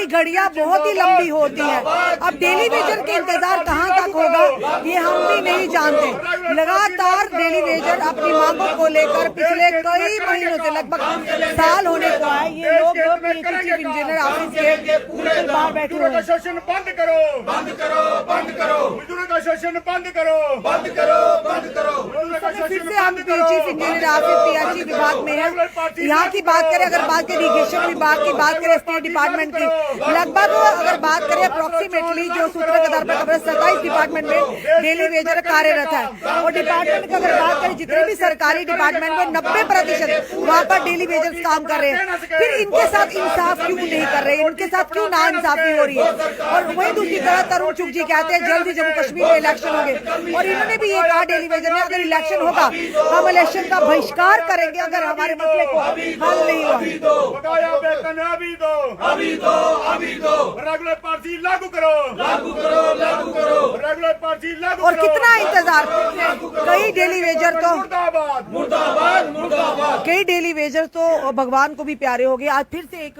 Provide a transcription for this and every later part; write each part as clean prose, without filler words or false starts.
की घड़ियां बहुत ही लंबी होती हैं। अब डेली वेजर के इंतजार कहां तक होगा ये हम भी नहीं जानते। लगातार डेली वेजर अपनी मांगों को लेकर पिछले कई महीनों से लगभग साल होने को है ये लोग चीफ इंजीनियर ऑफिस के बाहर बैठे हुए हैं। शोषण बंद करो, बंद करो, बंद करो, मजदूरों का शोषण बंद करो, बंद करो, बंद करो। फिर से हम चीफ इंजीनियर ऑफिस पीएचई विभाग में है। यहाँ की बात करें, अगर बात करें इरिगेशन विभाग की बात करें, स्टेट डिपार्टमेंट की, लगभग अगर बात करें अप्रोक्सीमेटली जो सूत्रों के आधार पर 27 डिपार्टमेंट में डेली वेजर कार्यरत है। और डिपार्टमेंट की अगर बात करें जितने भी सरकारी डिपार्टमेंट में 90% वहाँ पर डेली वेजर्स काम कर रहे हैं। फिर इनके साथ इंसाफ क्यों नहीं कर रहे, इनके साथ क्यों ना इंसाफी हो रही है। और वही दूसरी तरफ तरुण चुग जी कहते हैं जल्द ही जम्मू कश्मीर में इलेक्शन होंगे और इन्होंने भी ये कहा डेली वेजर ने अगर इलेक्शन होगा हम इलेक्शन का बहिष्कार करेंगे अगर हमारे मसले को हल नहीं हुआ। बकाया वेतन अभी दो, अभी दो, अभी दो। रेगुलर पार्टी लागू करो, लागू करो, लागू करो। रेगुलर पार्टी लागू और कितना इंतजार, कई डेली वेजर तो मुर्दाबाद, मुर्दाबाद, मुर्दाबाद। कई डेली वेजर तो भगवान को भी प्यारे हो गए। आज फिर से एक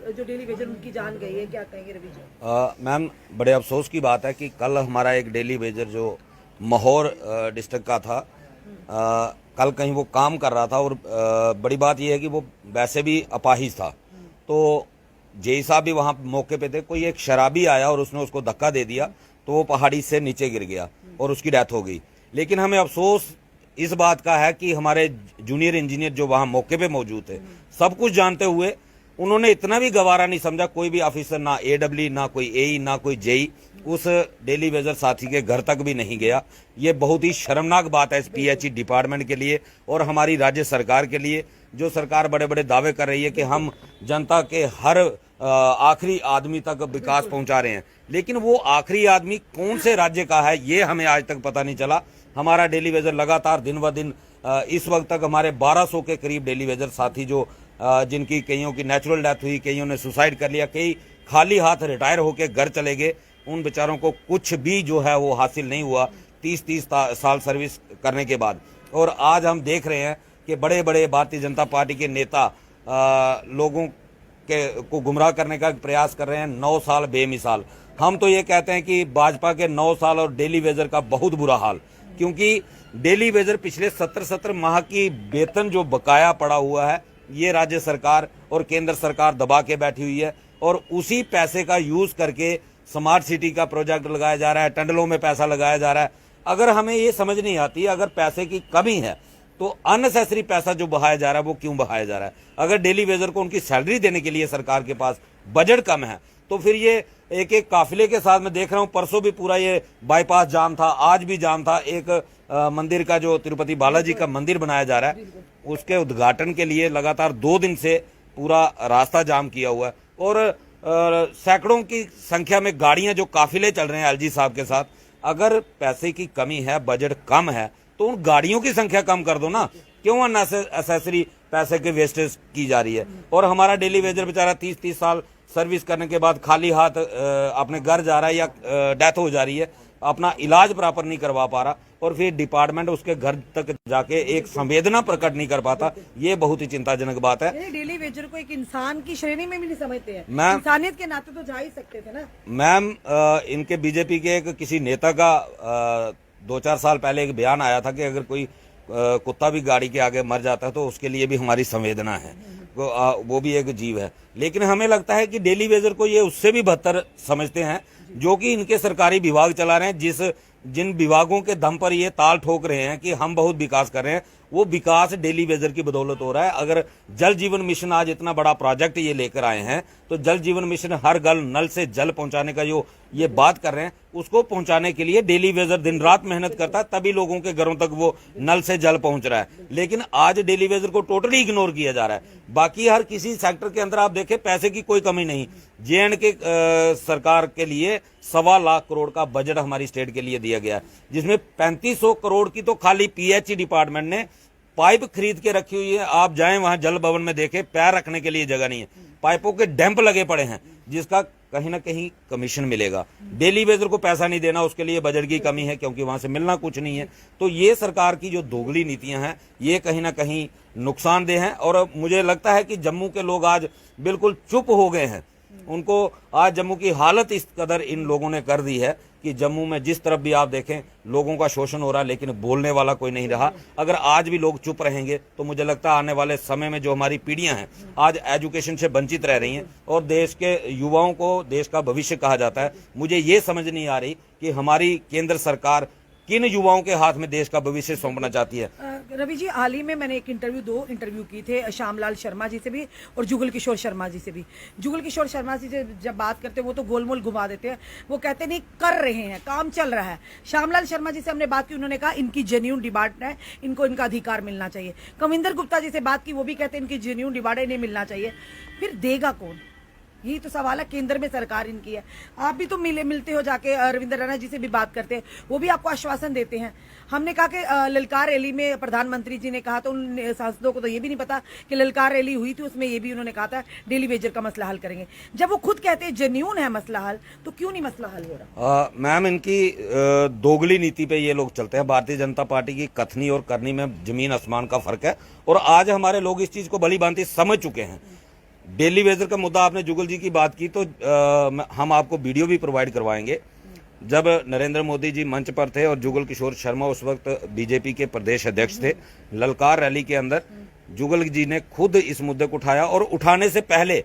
जो डेली वेजर उनकी जान गई है, क्या कहेंगे रवि जी? मैम बड़े अफसोस की बात है कि कल हमारा एक डेली वेजर जो महोर डिस्ट्रिक्ट का था, कल कहीं वो काम कर रहा था और बड़ी बात यह है कि वो वैसे भी अपाहिज था। तो जेई साहब भी वहाँ मौके पे थे। कोई एक शराबी आया और उसने उसको धक्का दे दिया तो वो पहाड़ी से नीचे गिर गया और उसकी डेथ हो गई। लेकिन हमें अफसोस इस बात का है कि हमारे जूनियर इंजीनियर जो वहाँ मौके पे मौजूद थे, सब कुछ जानते हुए उन्होंने इतना भी गवारा नहीं समझा, कोई भी ऑफिसर, ना एडब्ल्यू, ना कोई एई, ना कोई जेई उस डेली वेजर साथी के घर तक भी नहीं गया। ये बहुत ही शर्मनाक बात है इस पीएचई डिपार्टमेंट के लिए और हमारी राज्य सरकार के लिए। जो सरकार बड़े बड़े दावे कर रही है कि हम जनता के हर आखिरी आदमी तक विकास पहुंचा रहे हैं, लेकिन वो आखिरी आदमी कौन से राज्य का है ये हमें आज तक पता नहीं चला। हमारा डेली वेजर लगातार दिन ब दिन इस वक्त तक हमारे 1200 के करीब डेली वेजर साथी जो जिनकी कईयों की नेचुरल डेथ हुई, कईयों ने सुसाइड कर लिया, कई खाली हाथ रिटायर होकर घर चले गए। उन बेचारों को कुछ भी जो है वो हासिल नहीं हुआ 30-30 साल सर्विस करने के बाद। और आज हम देख रहे हैं कि बड़े बड़े भारतीय जनता पार्टी के नेता लोगों को गुमराह करने का प्रयास कर रहे हैं। 9 साल बेमिसाल। हम तो ये कहते हैं कि भाजपा के 9 साल और डेली वेजर का बहुत बुरा हाल, क्योंकि डेली वेजर पिछले 17 माह की वेतन जो बकाया पड़ा हुआ है ये राज्य सरकार और केंद्र सरकार दबा के बैठी हुई है और उसी पैसे का यूज करके स्मार्ट सिटी का प्रोजेक्ट लगाया जा रहा है, टनलों में पैसा लगाया जा रहा है। अगर हमें ये समझ नहीं आती, अगर पैसे की कमी है तो अननेसेसरी पैसा जो बहाया जा रहा है वो क्यों बहाया जा रहा है। अगर डेली वेजर को उनकी सैलरी देने के लिए सरकार के पास बजट कम है तो फिर ये एक एक काफिले के साथ मैं देख रहा हूं, परसों भी पूरा ये बाईपास जाम था, आज भी जाम था। एक मंदिर का जो तिरुपति बालाजी का मंदिर बनाया जा रहा है उसके उद्घाटन के लिए लगातार 2 दिन से पूरा रास्ता जाम किया हुआ है और सैकड़ों की संख्या में गाड़ियां जो काफिले चल रहे हैं एलजी साहब के साथ। अगर पैसे की कमी है, बजट कम है तो उन गाड़ियों की संख्या कम कर दो ना, क्यों अननेसेसरी पैसे की वेस्टेज की जा रही है। और हमारा डेली वेजर बेचारा 30-30 साल सर्विस करने के बाद खाली हाथ अपने घर जा रहा है या डेथ हो जा रही है, अपना इलाज प्रॉपर नहीं करवा पा रहा और फिर डिपार्टमेंट उसके घर तक जाके एक संवेदना प्रकट नहीं कर पाता। ये बहुत ही चिंताजनक बात है। डेली वेजर को एक इंसान की श्रेणी में भी नहीं समझते हैं। मैम, इंसानियत के नाते तो जा ही सकते थे ना। मैम इनके बीजेपी के एक किसी नेता का 2-4 साल पहले एक बयान आया था कि अगर कोई कुत्ता भी गाड़ी के आगे मर जाता है तो उसके लिए भी हमारी संवेदना है, वो भी एक जीव है। लेकिन हमें लगता है कि डेली वेजर को ये उससे भी बदतर समझते हैं जो कि इनके सरकारी विभाग चला रहे हैं, जिन विभागों के दम पर ये ताल ठोक रहे हैं कि हम बहुत विकास कर रहे हैं, वो विकास डेली वेजर की बदौलत हो रहा है। अगर जल जीवन मिशन आज इतना बड़ा प्रोजेक्ट ये लेकर आए हैं तो जल जीवन मिशन हर घर नल से जल पहुंचाने का जो ये बात कर रहे हैं उसको पहुंचाने के लिए डेली वेजर दिन रात मेहनत करता है, तभी लोगों के घरों तक वो नल से जल पहुंच रहा है। लेकिन आज डेली वेजर को टोटली इग्नोर किया जा रहा है। बाकी हर किसी सेक्टर के अंदर आप देखें पैसे की कोई कमी नहीं। JNK सरकार के लिए 1.25 लाख करोड़ का बजट हमारी स्टेट के लिए दिया गया है, जिसमें 3500 करोड़ की तो खाली पीएचई डिपार्टमेंट ने पाइप खरीद के रखी हुई है। आप जाएं वहां जल भवन में देखें, पैर रखने के लिए जगह नहीं है, पाइपों के डैम्प लगे पड़े हैं जिसका कहीं ना कहीं कमीशन मिलेगा। डेली वेजर को पैसा नहीं देना, उसके लिए बजट की कमी है क्योंकि वहां से मिलना कुछ नहीं है। तो ये सरकार की जो दोगली नीतियां हैं ये कहीं ना कहीं नुकसानदेह हैं और मुझे लगता है कि जम्मू के लोग आज बिल्कुल चुप हो गए हैं उनको आज जम्मू की हालत इस कदर इन लोगों ने कर दी है कि जम्मू में जिस तरफ भी आप देखें लोगों का शोषण हो रहा है, लेकिन बोलने वाला कोई नहीं रहा। अगर आज भी लोग चुप रहेंगे तो मुझे लगता है आने वाले समय में जो हमारी पीढ़ियां हैं आज एजुकेशन से वंचित रह रही हैं और देश के युवाओं को देश का भविष्य कहा जाता है। मुझे ये समझ नहीं आ रही कि हमारी केंद्र सरकार किन युवाओं के हाथ में देश का भविष्य सौंपना चाहती है। रवि जी, हाल ही में मैंने दो इंटरव्यू किए थे श्यामलाल शर्मा जी से भी और जुगल किशोर शर्मा जी से भी। जुगल किशोर शर्मा जी से जब बात करते हैं वो तो गोलमोल घुमा देते हैं, वो कहते नहीं कर रहे हैं, काम चल रहा है। श्यामलाल शर्मा जी से हमने बात की, उन्होंने कहा इनकी जेन्यून डिमांड है, इनको इनका अधिकार मिलना चाहिए। कविंदर गुप्ता जी से बात की, वो भी कहते हैं इनकी जेन्यून डिमांड है, नहीं मिलना चाहिए। फिर देगा कौन? यही तो सवाल है। केंद्र में सरकार इनकी है, आप भी तो मिलते हो जाके, रविंद्र रैना जी से भी बात करते हैं, वो भी आपको आश्वासन देते हैं। हमने कहा कि ललकार रैली में प्रधानमंत्री जी ने कहा, तो उन सांसदों को तो ये भी नहीं पता कि ललकार रैली हुई थी, उसमें ये भी उन्होंने कहा था डेली वेजर का मसला हल करेंगे। जब वो खुद कहते हैं जेन्यून है मसला हल, तो क्यों नहीं मसला हल हो रहा? मैम, इनकी दोगली नीति पे ये लोग चलते हैं। भारतीय जनता पार्टी की कथनी और करनी में जमीन आसमान का फर्क है और आज हमारे लोग इस चीज को भली भांति समझ चुके हैं। डेली वेजर का मुद्दा आपने जुगल जी की बात की, तो हम आपको वीडियो भी प्रोवाइड करवाएंगे। जब नरेंद्र मोदी जी मंच पर थे और जुगल किशोर शर्मा उस वक्त बीजेपी के प्रदेश अध्यक्ष थे, ललकार रैली के अंदर जुगल जी ने खुद इस मुद्दे को उठाया और उठाने से पहले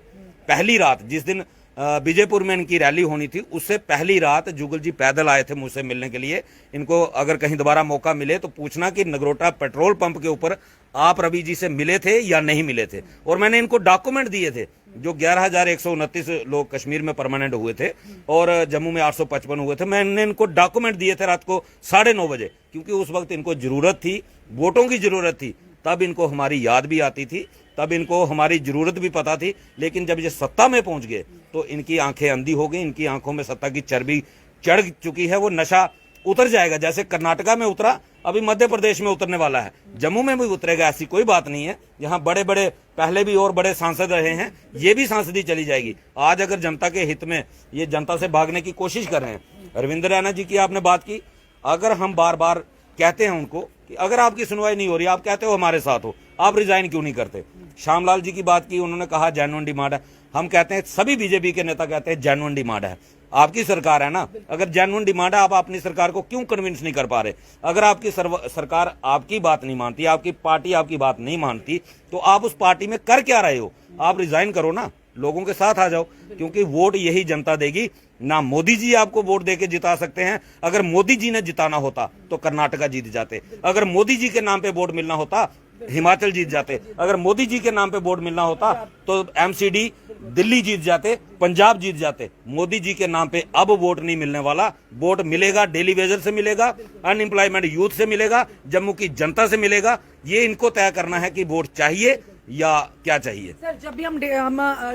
पहली रात, जिस दिन विजयपुर में इनकी रैली होनी थी, उससे पहली रात जुगल जी पैदल आए थे मुझसे मिलने के लिए। इनको अगर कहीं दोबारा मौका मिले तो पूछना कि नगरोटा पेट्रोल पंप के ऊपर आप रवि जी से मिले थे या नहीं मिले थे। और मैंने इनको डॉक्यूमेंट दिए थे, जो 11,129 लोग कश्मीर में परमानेंट हुए थे और जम्मू में 855 हुए थे। मैंने इनको डॉक्यूमेंट दिए थे रात को 9:30 बजे, क्योंकि उस वक्त इनको जरूरत थी, वोटों की जरूरत थी। तब इनको हमारी याद भी आती थी, तब इनको हमारी जरूरत भी पता थी। लेकिन जब ये सत्ता में पहुंच गए तो इनकी आंखें अंधी हो गई, इनकी आंखों में सत्ता की चर्बी चढ़ चुकी है। वो नशा उतर जाएगा, जैसे कर्नाटका में उतरा, अभी मध्य प्रदेश में उतरने वाला है, जम्मू में भी उतरेगा। ऐसी कोई बात नहीं है। यहाँ बड़े बड़े पहले भी और बड़े सांसद रहे हैं, ये भी सांसदी चली जाएगी। आज अगर जनता के हित में ये जनता से भागने की कोशिश कर रहे हैं। रविंद्र रैना जी की आपने बात की, अगर हम बार बार कहते हैं उनको कि अगर आपकी सुनवाई नहीं हो रही, आप कहते हो हमारे साथ हो, आप रिजाइन क्यों नहीं करते? श्यामलाल जी की बात की, उन्होंने कहा जेन्युइन डिमांड है। हम कहते हैं, सभी बीजेपी के नेता कहते हैं जेन्युइन डिमांड है। आपकी सरकार है ना, अगर जेन्युइन डिमांड है, आप अपनी सरकार को क्यों कन्विंस नहीं कर पा रहे? अगर आपकी सरकार आपकी बात नहीं मानती, आपकी पार्टी आपकी बात नहीं मानती, तो आप उस पार्टी में कर क्या रहे हो? आप रिजाइन करो ना, लोगों के साथ आ जाओ, क्योंकि वोट यही जनता देगी ना। मोदी जी आपको वोट देके जिता सकते हैं। अगर मोदी जी ने जिताना होता तो कर्नाटका जीत जाते, अगर मोदी जी के नाम पे वोट मिलना होता हिमाचल जीत जाते, अगर मोदी जी के नाम पे वोट मिलना होता तो एमसीडी दिल्ली जीत जाते, पंजाब जीत जाते। मोदी जी के नाम पे अब वोट नहीं मिलने वाला। वोट मिलेगा डेली वेजर से मिलेगा, अनएम्प्लॉयमेंट यूथ से मिलेगा, जम्मू की जनता से मिलेगा। ये इनको तय करना है कि वोट चाहिए या क्या चाहिए। सर, जब भी हम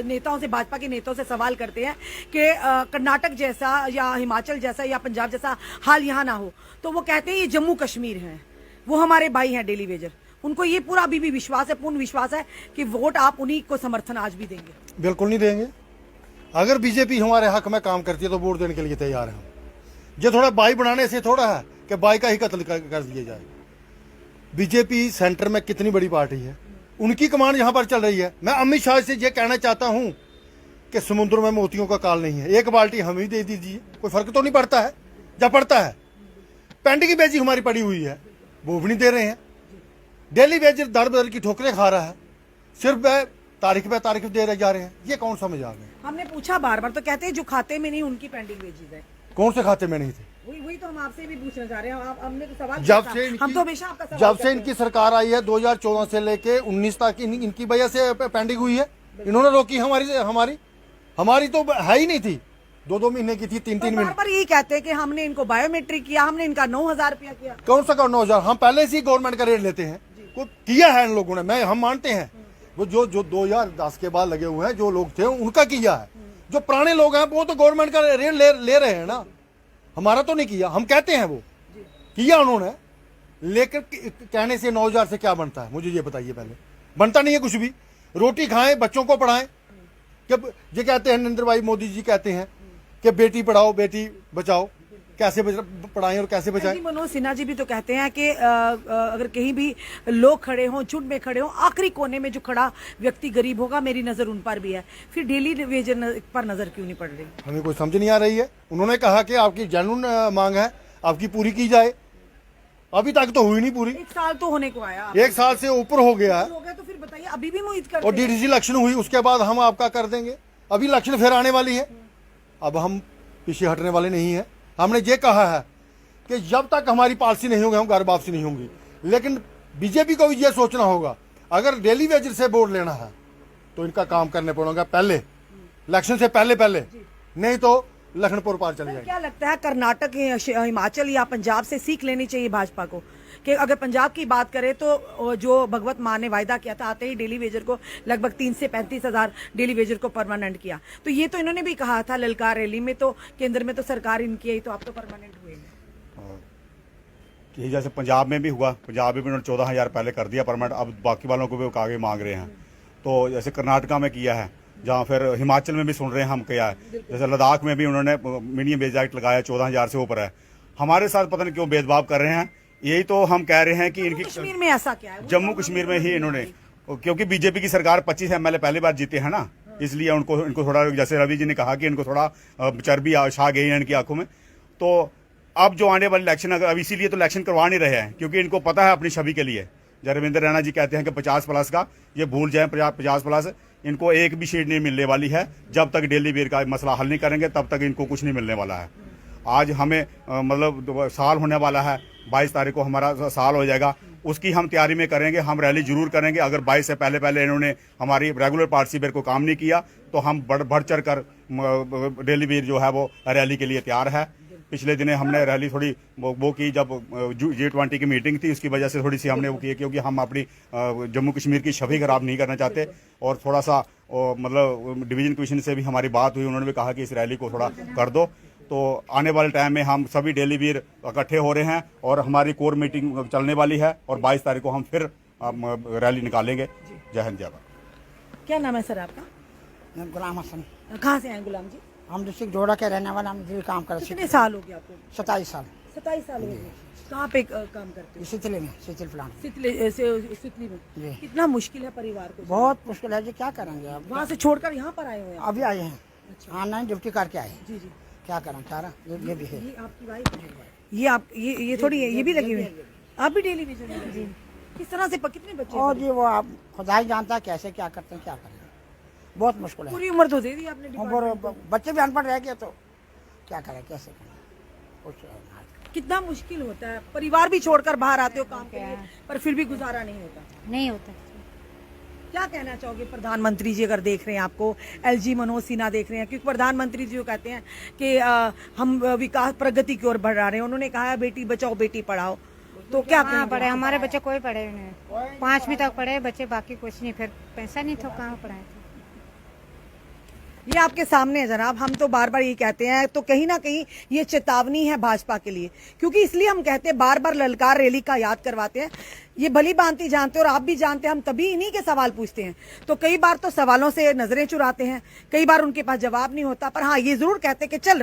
नेताओं से, भाजपा के नेताओं से सवाल करते हैं कि कर्नाटक जैसा या हिमाचल जैसा या पंजाब जैसा हाल यहाँ ना हो, तो वो कहते हैं ये जम्मू कश्मीर है, वो हमारे भाई हैं डेली वेजर। उनको ये पूरा अभी भी विश्वास है, पूर्ण विश्वास है कि वोट आप उन्हीं को समर्थन आज भी देंगे? बिल्कुल नहीं देंगे। अगर बीजेपी हमारे हक में काम करती है तो वोट देने के लिए तैयार है। ये थोड़ा बाई बनाने से थोड़ा है कि बाई का ही कत्ल कर दिया जाए। बीजेपी सेंटर में कितनी बड़ी पार्टी है, उनकी कमांड यहाँ पर चल रही है। मैं अमित शाह से ये कहना चाहता हूँ कि समुद्र में मोतियों का काल नहीं है, एक बाल्टी हमें ही दे दीजिए, कोई फर्क तो नहीं पड़ता है। जब पड़ता है, पेंड की बेची हमारी पड़ी हुई है, वो भी नहीं दे रहे हैं। डेली वेजर दर बदर की ठोकरें खा रहा है, सिर्फ तारीख पे तारीख दे रहे जा रहे हैं। ये कौन समझ आ गए? हमने पूछा बार बार, तो कहते हैं जो खाते में नहीं उनकी पेंडिंग वेजेस है। कौन से खाते में नहीं थे? वही तो हम आपसे भी पूछना चाह रहे हैं। हमने तो सवाल जब किया से था। हम तो हमेशा आपका सवाल जब करते से हैं। इनकी सरकार आई है 2014 से लेके 19 तक इनकी वजह से पेंडिंग हुई है। इन्होंने रोकी हमारी तो है ही नहीं थी, 2-2 महीने की थी, 3-3 महीने। पर यही कहते हैं कि हमने इनको बायोमेट्रिक किया, हमने इनका 9,000 रुपया किया। कौन सा 9,000? हम पहले से ही गवर्नमेंट का रेट लेते हैं, को किया है इन लोगों ने। हम मानते हैं वो जो 2010 के बाद लगे हुए हैं जो लोग थे उनका किया है। जो पुराने लोग हैं वो तो गवर्नमेंट का रेट ले रहे हैं ना, हमारा तो नहीं किया। हम कहते हैं वो किया उन्होंने, लेकर कहने से 9,000 से क्या बनता है मुझे ये बताइए पहले। बनता नहीं है कुछ भी। रोटी खाएं, बच्चों को पढ़ाएं। जब ये कहते हैं नरेंद्र भाई मोदी जी कहते हैं कि बेटी पढ़ाओ बेटी बचाओ, कैसे पढ़ाएं और कैसे बचाएं। जी, मनोज सिन्हा जी भी तो कहते हैं कि अगर कहीं भी लोग खड़े हों, झुंड में खड़े हों, आखिरी कोने में जो खड़ा व्यक्ति गरीब होगा, मेरी नजर उन पर भी है, फिर डेली वेजर पर नजर क्यों नहीं पड़ रही? हमें कोई समझ नहीं आ रही है। उन्होंने कहा कि आपकी जेन्युइन मांग है, आपकी पूरी की जाए। अभी तक तो हुई नहीं पूरी। 1 साल तो होने को आया, 1 साल से ऊपर हो गया है हो गया, तो फिर बताइए अभी भी मुहित करते और डीडीसी इलेक्शन हुई, उसके बाद हम आपका कर देंगे। अभी इलेक्शन फिर आने वाली है, अब हम पीछे हटने वाले नहीं है। हमने ये कहा है कि जब तक हमारी पॉलिसी नहीं होगी हम घर वापसी नहीं होंगी। लेकिन बीजेपी को भी ये सोचना होगा, अगर डेली वेजर से वोट लेना है तो इनका काम करने पड़ेगा पहले, इलेक्शन से पहले, नहीं तो लखनपुर पार चले जाएंगे। क्या लगता है कर्नाटक, हिमाचल या पंजाब से सीख लेनी चाहिए भाजपा को कि अगर पंजाब की बात करें तो जो भगवत मान ने वायदा किया था, आते ही डेली वेजर को लगभग 30 से 35 हजार डेली वेजर को परमानेंट किया, तो ये तो इन्होंने भी कहा था ललकार रैली में, तो केंद्र में तो सरकार इनकी है, तो आप तो परमानेंट हुए हैं। कि जैसे पंजाब में भी हुआ, पंजाब में भी उन्होंने 14,000 पहले कर दिया परमानेंट, अब बाकी वालों को भी आगे मांग रहे हैं। तो जैसे कर्नाटका में किया है, जहाँ फिर हिमाचल में भी सुन रहे हैं हम क्या है, जैसे लद्दाख में भी उन्होंने मिनिमम वेज एक्ट लगाया, 14,000 से ऊपर है। हमारे साथ पता नहीं क्यों भेदभाव कर रहे हैं। यही तो हम कह रहे हैं कि इनकी कश्मीर में ऐसा क्या है? जम्मू कश्मीर में ही इन्होंने, क्योंकि बीजेपी की सरकार 25 MLA पहली बार जीते हैं ना, इसलिए इनको थोड़ा, जैसे रवि जी ने कहा कि इनको थोड़ा चर्बी छा गई है इनकी आंखों में। तो अब जो आने वाली इलेक्शन, अगर अब इसीलिए तो इलेक्शन करवा नहीं रहे हैं, क्योंकि इनको पता है अपनी छवि के लिए। जब रविंद्र रैना जी कहते हैं कि 50+ का, ये भूल जाएं 50+, इनको एक भी सीट नहीं मिलने वाली है। जब तक डेली वेयर का मसला हल नहीं करेंगे तब तक इनको कुछ नहीं मिलने वाला है। आज हमें मतलब साल होने वाला है, 22 तारीख को हमारा साल हो जाएगा, उसकी हम तैयारी में करेंगे, हम रैली जरूर करेंगे। अगर 22 से पहले इन्होंने हमारी रेगुलर पार्टिसिपेट को काम नहीं किया तो हम बढ़ चढ़ कर डेली वेयर जो है वो रैली के लिए तैयार है। पिछले दिने हमने रैली थोड़ी वो की, जब G20 की मीटिंग थी, उसकी वजह से थोड़ी सी हमने वो की, क्योंकि हम अपनी जम्मू कश्मीर की छवि खराब नहीं करना चाहते। और थोड़ा सा मतलब डिवीजन कमीशन से भी हमारी बात हुई, उन्होंने भी कहा कि इस रैली को थोड़ा कर दो। तो आने वाले टाइम में हम सभी डेली वेयर इकट्ठे हो रहे हैं और हमारी कोर मीटिंग चलने वाली है, और 22 तारीख को हम फिर रैली निकालेंगे। जय हिंद, जय भारत। क्या नाम है सर आपका? गुलाम हसन। कहाँ से हैं गुलाम जी? हम डिस्ट्रिक्ट जोड़ा के रहने वाले, हम दिल्ली काम करते कितने साल हो गए आपको? 27 साल 27 साल हो गए। कहाँ पे काम करते हो? सितली में, सितल प्लांट। सितली में। जी। कितना मुश्किल है परिवार को? बहुत मुश्किल है जी, क्या करेंगे अब? वहाँ से छोड़कर यहाँ पर आए हुए हैं? अभी आए हैं, ऑनलाइन ड्यूटी करके आए। जी जी। क्या करें, सारा ये भी है। ये आपकी वाइफ? ये आप ये थोड़ी है, ये भी लगी हुई है? आप भी डेली वेजर हैं? जी। किस तरह से कितने बच्चे? और जी वो आप खुदा ही जानता है कैसे क्या करते हैं, क्या करें, बहुत मुश्किल है। पूरी उम्र तो दे दी आपने डिपार्टमेंट को। और बच्चे भी अनपढ़ रह गए तो क्या करें, कैसे करें, कुछ कितना मुश्किल होता है, परिवार भी छोड़कर बाहर आते हो काम के लिए, पर फिर भी गुजारा नहीं होता। नहीं होता। क्या कहना चाहोगे प्रधानमंत्री जी, अगर देख रहे हैं आपको, LG मनोज सिन्हा देख रहे हैं, क्योंकि प्रधानमंत्री जी कहते हैं कि हम विकास प्रगति की ओर बढ़ रहे हैं, उन्होंने कहा है बेटी बचाओ बेटी पढ़ाओ, तो क्या कहाँ पढ़े हमारे बच्चे? कोई पढ़े नहीं, 5वीं तक पढ़े बच्चे, बाकी कुछ नहीं, फिर पैसा नहीं था, कहाँ पढ़ाए थे। ये आपके सामने है जनाब, हम तो बार बार ये कहते हैं, तो कहीं ना कहीं ये चेतावनी है भाजपा के लिए, क्योंकि इसलिए हम कहते हैं, बार बार ललकार रैली का याद करवाते हैं। ये भली भांति जानते हैं और आप भी जानते हैं, हम तभी इन्हीं के सवाल पूछते हैं, तो कई बार तो सवालों से नजरें चुराते हैं, कई बार उनके पास जवाब नहीं होता, पर हाँ ये जरूर कहते हैं कि चल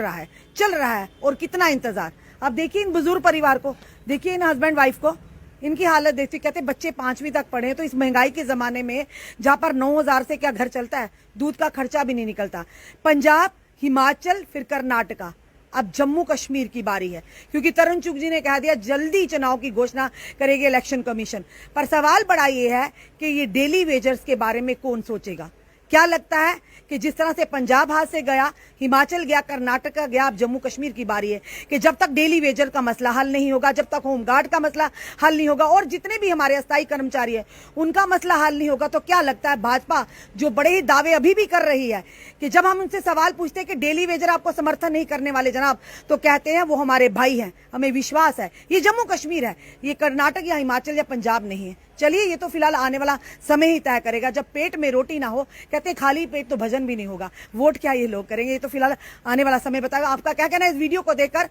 रहा है और कितना इंतजार। अब देखिए इन बुजुर्ग परिवार को, देखिए इन हस्बैंड वाइफ को, इनकी हालत देखते, कहते बच्चे 5वीं तक पढ़े, तो इस महंगाई के जमाने में जहां पर 9,000 से क्या घर चलता है, दूध का खर्चा भी नहीं निकलता। पंजाब, हिमाचल, फिर कर्नाटका, अब जम्मू कश्मीर की बारी है, क्योंकि तरुण चुग जी ने कह दिया जल्दी चुनाव की घोषणा करेगी इलेक्शन कमीशन। पर सवाल बड़ा ये है कि ये डेली वेजर्स के बारे में कौन सोचेगा? क्या लगता है कि जिस तरह से पंजाब हाथ से गया, हिमाचल गया, कर्नाटका गया, अब जम्मू कश्मीर की बारी है कि जब तक डेली वेजर का मसला हल नहीं होगा, जब तक होमगार्ड का मसला हल नहीं होगा, और जितने भी हमारे अस्थायी कर्मचारी हैं उनका मसला हल नहीं होगा, तो क्या लगता है भाजपा जो बड़े ही दावे अभी भी कर रही है कि जब हम उनसे सवाल पूछते हैं कि डेली वेजर आपको समर्थन नहीं करने वाले जनाब, तो कहते हैं वो हमारे भाई हैं, हमें विश्वास है, ये जम्मू कश्मीर है, ये कर्नाटक या हिमाचल या पंजाब नहीं है। चलिए ये तो फिलहाल आने वाला समय ही तय करेगा, जब पेट में रोटी ना हो, कहते खाली पेट तो भजन भी नहीं होगा, वोट क्या ये लोग करेंगे, ये तो फिलहाल आने वाला समय बताएगा। आपका क्या कहना है इस वीडियो को देखकर?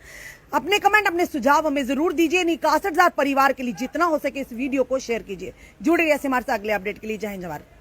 अपने कमेंट, अपने सुझाव हमें जरूर दीजिए। 61,000 परिवार के लिए जितना हो सके इस वीडियो को शेयर कीजिए। जुड़े रहिए हमारे साथ अगले अपडेट के लिए। जय हिंद, जय भारत।